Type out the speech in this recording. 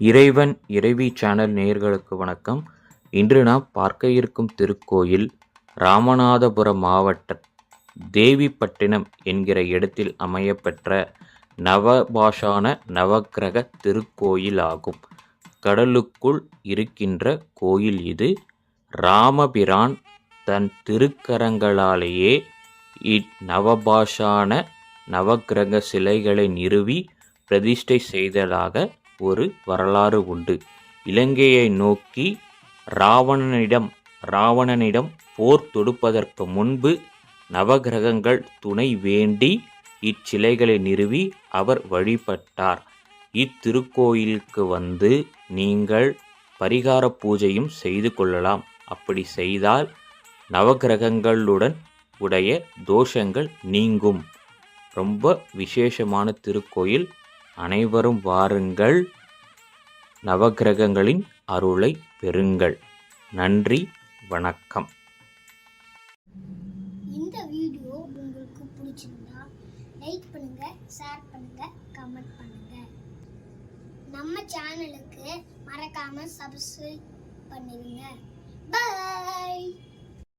இறைவன் இறைவி சேனல் நேயர்களுக்கு வணக்கம். இன்று நாம் பார்க்க இருக்கும் திருக்கோயில் ராமநாதபுரம் மாவட்ட தேவிப்பட்டினம் என்கிற இடத்தில் அமையப்பெற்ற நவபாஷான நவக்கிரக திருக்கோயில் ஆகும். கடலுக்குள் இருக்கின்ற கோயில் இது. ராமபிரான் தன் திருக்கரங்களாலேயே இந்நவபாஷான நவக்கிரக சிலைகளை நிறுவி பிரதிஷ்டை செய்ததாக ஒரு வரலாறு உண்டு. இலங்கையை நோக்கி ராவணனிடம் போர் தொடுப்பதற்கு முன்பு நவகிரகங்கள் துணை வேண்டி இச்சிலைகளை நிறுவி அவர் வழிபட்டார். இத்திருக்கோயிலுக்கு வந்து நீங்கள் பரிகார பூஜையும் செய்து கொள்ளலாம். அப்படி செய்தால் நவகிரகங்களுடன் உடைய தோஷங்கள் நீங்கும். ரொம்ப விசேஷமான திருக்கோயில். அனைவரும் வாருங்கள், நவகிரகங்களின் அருளை பெறுங்கள். நன்றி, வணக்கம். இந்த வீடியோ உங்களுக்கு பிடிச்சிருந்தா லைக் பண்ணுங்க, ஷேர் பண்ணுங்க, கமெண்ட் பண்ணுங்க. நம்ம சேனலுக்கு மறக்காம சப்ஸ்கிரைப் பண்ணிருங்க. பை.